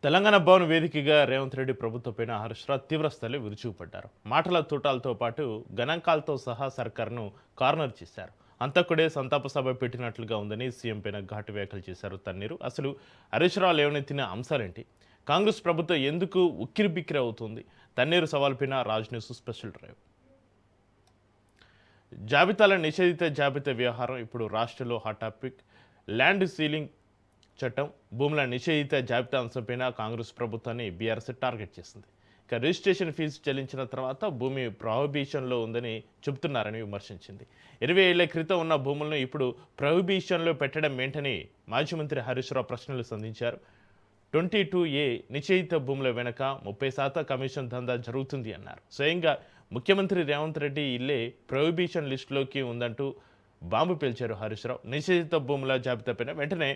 తెలంగాణ భవన్ వేదికగా రేవంత్ రెడ్డి ప్రభుత్వంపైన హర్ష రావు తీవ్రస్థాయిలో విరుచుకుపడ్డారు. మాటల తూటాలతో పాటు గణాంకాలతో సహా సర్కార్ను కార్నర్ చేశారు. అంతకుడే సంతాప సభ పెట్టినట్లుగా ఉందని సీఎం పైన ఘాటు వ్యాఖ్యలు చేశారు తన్నీరు. అసలు హరీష్ రావు లేవనెత్తిన అంశాలేంటి? కాంగ్రెస్ ప్రభుత్వం ఎందుకు ఉక్కిరిబిక్కిరి అవుతుంది? తన్నీరు సవాల్పైన రాజ్ న్యూస్ స్పెషల్ డ్రైవ్. జాబితాల నిషేధిత జాబితా వ్యవహారం ఇప్పుడు రాష్ట్రంలో హాట్ టాపిక్. ల్యాండ్ సీలింగ్ చట్టం, భూముల నిషేధిత జాబితా అంశంపైన కాంగ్రెస్ ప్రభుత్వాన్ని బీఆర్ఎస్ టార్గెట్ చేసింది. ఇక రిజిస్ట్రేషన్ ఫీజు చెల్లించిన తర్వాత భూమి ప్రొహిబిషన్లో ఉందని చెబుతున్నారని విమర్శించింది. 20 ఏళ్ల క్రితం ఉన్న భూములను ఇప్పుడు ప్రొహిబిషన్లో పెట్టడం ఏంటని మాజీ మంత్రి హరీష్ రావు ప్రశ్నలు సంధించారు. 22A నిషేధిత భూముల వెనుక 30% కమిషన్ దందా జరుగుతుంది అన్నారు. స్వయంగా ముఖ్యమంత్రి రేవంత్ రెడ్డి ఇల్లే ప్రొహిబిషన్ లిస్టులోకి ఉందంటూ బాంబు పేల్చారు హరీష్ రావు. నిషేధిత భూముల జాబితాపైన వెంటనే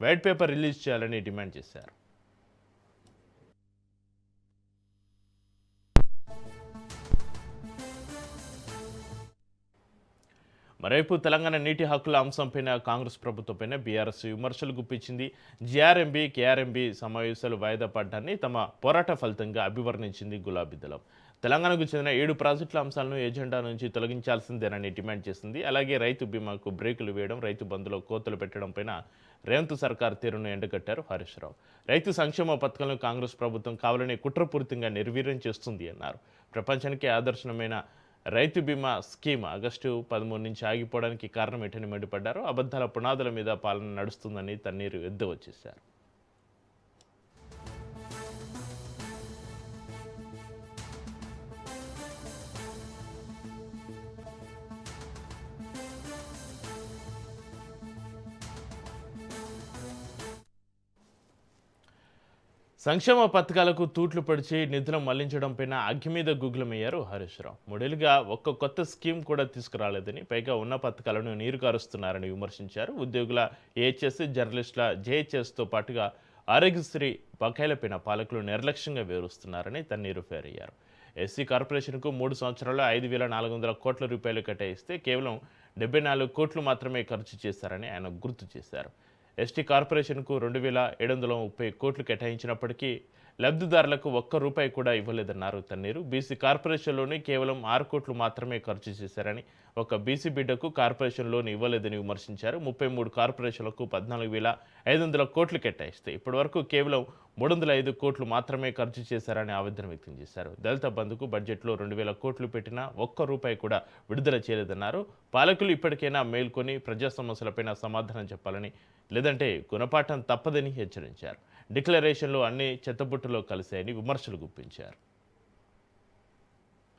వైట్ పేపర్ రిలీజ్ చేయాలని డిమాండ్ చేశారు. మరోవైపు తెలంగాణ నీటి హక్కుల అంశంపైన కాంగ్రెస్ ప్రభుత్వంపైన బీఆర్ఎస్ విమర్శలు గుప్పించింది. జీఆర్ఎంబీ, కేఆర్ఎంబీ సమావేశాలు వాయిదా పడ్డాన్ని తమ పోరాట ఫలితంగా అభివర్ణించింది గులాబీ దళం. తెలంగాణకు చెందిన 7 ప్రాజెక్టుల అంశాలను ఎజెండా నుంచి తొలగించాల్సిందేనని డిమాండ్ చేసింది. అలాగే రైతు బీమాకు బ్రేకులు వేయడం, రైతు బంధులో కోతలు పెట్టడం పైన రేవంత్ సర్కార్ తీరును ఎండగట్టారు హరీష్ రావు. రైతు సంక్షేమ పథకాలను కాంగ్రెస్ ప్రభుత్వం కావాలని కుట్రపూరితంగా నిర్వీర్యం చేస్తుంది అన్నారు. ప్రపంచానికి ఆదర్శనమైన రైతు బీమా స్కీమ్ ఆగస్టు 13 నుంచి ఆగిపోవడానికి కారణం ఏంటని మండిపడ్డారు. అబద్ధాల పునాదుల మీద పాలన నడుస్తుందని తన్నీరు ఎద్దువచ్చేశారు. సంక్షేమ పథకాలకు తూట్లు పడిచి నిధులు మళ్లించడంపైన అగ్గి మీద గుగ్గులమయ్యారు హరీష్ రావు. 3 ఏళ్లుగా ఒక్క కొత్త స్కీమ్ కూడా తీసుకురాలేదని, పైగా ఉన్న పథకాలను నీరు కారుస్తున్నారని విమర్శించారు. ఉద్యోగుల ఏహెచ్ఎస్, జర్నలిస్టుల జేహెచ్ఎస్తో పాటుగా ఆరోగ్యశ్రీ బకాయిలపైన పాలకులు నిర్లక్ష్యంగా వివరిస్తున్నారని తన్నీరు ఫేరయ్యారు. ఎస్సీ కార్పొరేషన్కు 3 సంవత్సరాల్లో 5,400 కోట్ల రూపాయలు కేటాయిస్తే కేవలం 74 కోట్లు మాత్రమే ఖర్చు చేశారని ఆయన గుర్తు చేశారు. ఎస్టీ కార్పొరేషన్కు 2,730 కోట్లు కేటాయించినప్పటికీ లబ్ధిదారులకు ఒక్క రూపాయి కూడా ఇవ్వలేదన్నారు తన్నీరు. బీసీ కార్పొరేషన్లోని కేవలం 6 కోట్లు మాత్రమే ఖర్చు చేశారని, ఒక బీసీ బిడ్డకు కార్పొరేషన్ లోన్ ఇవ్వలేదని విమర్శించారు. 33 కార్పొరేషన్లకు 14,500 కోట్లు కేటాయిస్తే ఇప్పటివరకు కేవలం 305 కోట్లు మాత్రమే ఖర్చు చేశారని ఆవేదన వ్యక్తం చేశారు. దళిత బంధుకు బడ్జెట్లో 2,000 కోట్లు పెట్టినా ఒక్క రూపాయి కూడా విడుదల చేయలేదన్నారు. పాలకులు ఇప్పటికైనా మేల్కొని ప్రజా సమస్యలపైన సమాధానం చెప్పాలని, లేదంటే గుణపాఠం తప్పదని హెచ్చరించారు. డిక్లరేషన్లో అన్ని చెత్తబుట్టలో కలిశాయని విమర్శలు గుప్పించారు.